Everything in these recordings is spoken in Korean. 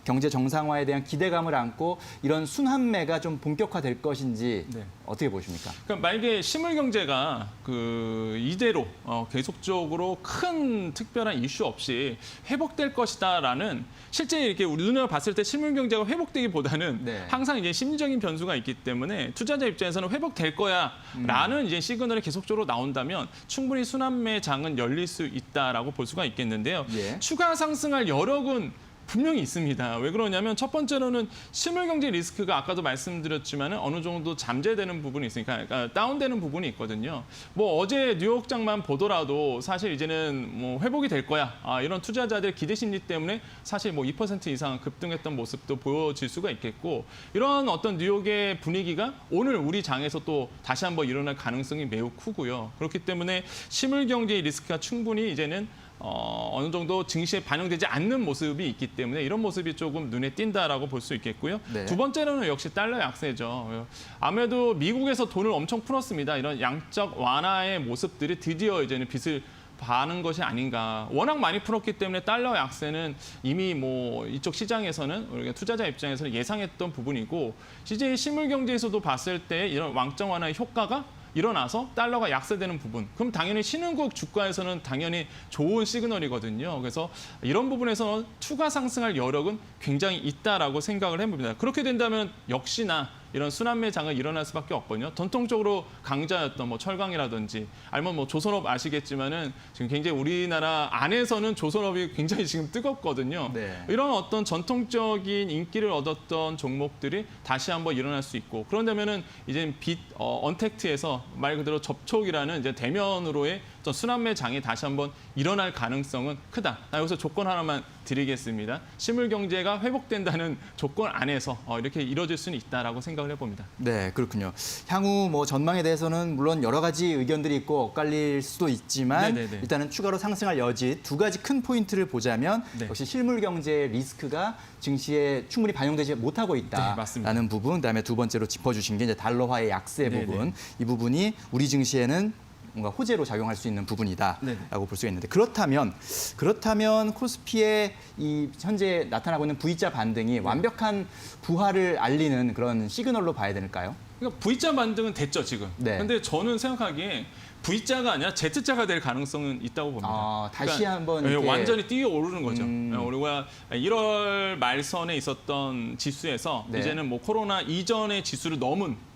경제 정상화에 대한 기대감을 안고 이런 순환매가 좀 본격화될 것인지 네. 어떻게 보십니까? 그러니까 만약에 실물 경제가 이대로 계속적으로 큰 특별한 이슈 없이 회복될 것이다라는 실제 이렇게 우리 눈으로 봤을 때 실물 경제가 회복되기보다는 네. 항상 이제 심리적인 변수가 있기 때문에 투자자 입장에서는 회복될 거야라는 이제 시그널이 계속적으로 나온다면 충분히 순환매 장은 열릴 수 있다라고 볼 수가 있겠는데요. 예. 추가 상승할 여력은 분명히 있습니다. 왜 그러냐면 첫 번째로는 실물 경제 리스크가 아까도 말씀드렸지만 어느 정도 잠재되는 부분이 있으니까 그러니까 다운되는 부분이 있거든요. 뭐 어제 뉴욕장만 보더라도 사실 이제는 뭐 회복이 될 거야. 이런 투자자들의 기대 심리 때문에 사실 뭐 2% 이상 급등했던 모습도 보여질 수가 있겠고 이런 어떤 뉴욕의 분위기가 오늘 우리 장에서 또 다시 한번 일어날 가능성이 매우 크고요. 그렇기 때문에 실물 경제 리스크가 충분히 이제는 어느 정도 증시에 반영되지 않는 모습이 있기 때문에 이런 모습이 조금 눈에 띈다라고 볼 수 있겠고요. 네. 두 번째로는 역시 달러 약세죠. 아무래도 미국에서 돈을 엄청 풀었습니다. 이런 양적 완화의 모습들이 드디어 이제는 빛을 봐는 것이 아닌가. 워낙 많이 풀었기 때문에 달러 약세는 이미 뭐 이쪽 시장에서는 우리가 투자자 입장에서는 예상했던 부분이고 CJ 실물 경제에서도 봤을 때 이런 왕정 완화의 효과가 일어나서 달러가 약세되는 부분. 그럼 당연히 신흥국 주가에서는 당연히 좋은 시그널이거든요. 그래서 이런 부분에서 추가 상승할 여력은 굉장히 있다라고 생각을 해봅니다. 그렇게 된다면 역시나 이런 순환매 장은 일어날 수밖에 없거든요. 전통적으로 강자였던 뭐 철강이라든지 아니면 뭐 조선업 아시겠지만은 지금 굉장히 우리나라 안에서는 조선업이 굉장히 지금 뜨겁거든요. 네. 이런 어떤 전통적인 인기를 얻었던 종목들이 다시 한번 일어날 수 있고 그런다면은 이제 언택트에서 말 그대로 접촉이라는 이제 대면으로의 어떤 순환매 장이 다시 한번 일어날 가능성은 크다. 나 여기서 조건 하나만 드리겠습니다. 실물 경제가 회복된다는 조건 안에서 이렇게 이뤄질 수는 있다라고 생각을 해봅니다. 네, 그렇군요. 향후 뭐 전망에 대해서는 물론 여러 가지 의견들이 있고 엇갈릴 수도 있지만 네네네. 일단은 추가로 상승할 여지 두 가지 큰 포인트를 보자면 네. 역시 실물 경제의 리스크가 증시에 충분히 반영되지 못하고 네, 맞습니다. 있다라는 부분, 그다음에 두 번째로 짚어주신 게 이제 달러화의 약세 네네. 부분, 이 부분이 우리 증시에는 뭔가 호재로 작용할 수 있는 부분이다라고 볼 수가 있는데 그렇다면 코스피의 이 현재 나타나고 있는 V자 반등이 완벽한 부활을 알리는 그런 시그널로 봐야 될까요? 그러니까 V자 반등은 됐죠 지금. 네. 근데 저는 생각하기에 V자가 아니라 Z자가 될 가능성은 있다고 봅니다. 다시 한번 예, 이렇게 완전히 뛰어오르는 거죠. 우리가 1월 말선에 있었던 지수에서 네. 이제는 뭐 코로나 이전의 지수를 넘은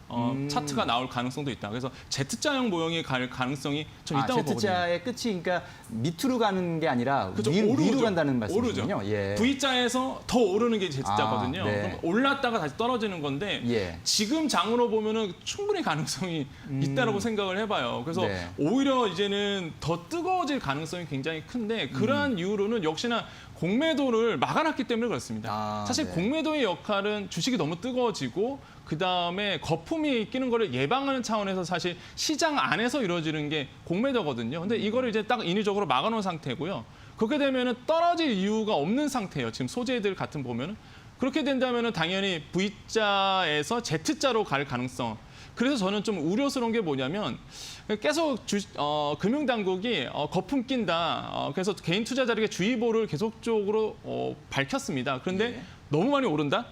차트가 나올 가능성도 있다. 그래서 Z자형 모형이 갈 가능성이 좀 있다고 보거든요. Z자의 끝이 그러니까 밑으로 가는 게 아니라 그죠? 위로 간다는 말씀이시군요. 예. V자에서 더 오르는 게 Z자거든요. 네. 그럼 올랐다가 다시 떨어지는 건데 예. 지금 장으로 보면은 충분히 가능성이 있다라고 생각을 해봐요. 그래서 네. 오히려 이제는 더 뜨거워질 가능성이 굉장히 큰데 그러한 이유로는 역시나 공매도를 막아놨기 때문에 그렇습니다. 사실 네. 공매도의 역할은 주식이 너무 뜨거워지고 그다음에 거품이 끼는 거를 예방하는 차원에서 사실 시장 안에서 이루어지는 게 공매도거든요. 근데 이거를 이제 딱 인위적으로 막아놓은 상태고요. 그렇게 되면은 떨어질 이유가 없는 상태예요. 지금 소재들 같은 보면은 그렇게 된다면은 당연히 V자에서 Z자로 갈 가능성. 그래서 저는 좀 우려스러운 게 뭐냐면 계속 금융당국이 거품 낀다. 그래서 개인 투자자에게 주의보를 계속적으로 밝혔습니다. 그런데 예. 너무 많이 오른다?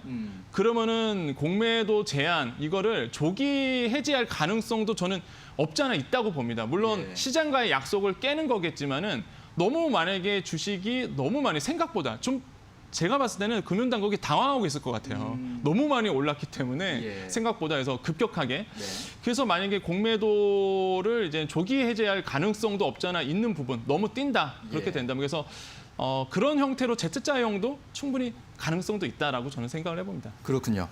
그러면은 공매도 제한 이거를 조기 해지할 가능성도 저는 없지 않아 있다고 봅니다. 물론 예. 시장과의 약속을 깨는 거겠지만은 너무 만약에 주식이 너무 많이 생각보다 좀 제가 봤을 때는 금융당국이 당황하고 있을 것 같아요. 너무 많이 올랐기 때문에 예. 생각보다 해서 급격하게. 네. 그래서 만약에 공매도를 이제 조기 해제할 가능성도 없잖아 있는 부분 너무 뛴다 그렇게 예. 된다면 그래서 그런 형태로 Z자형도 충분히 가능성도 있다라고 저는 생각을 해봅니다. 그렇군요.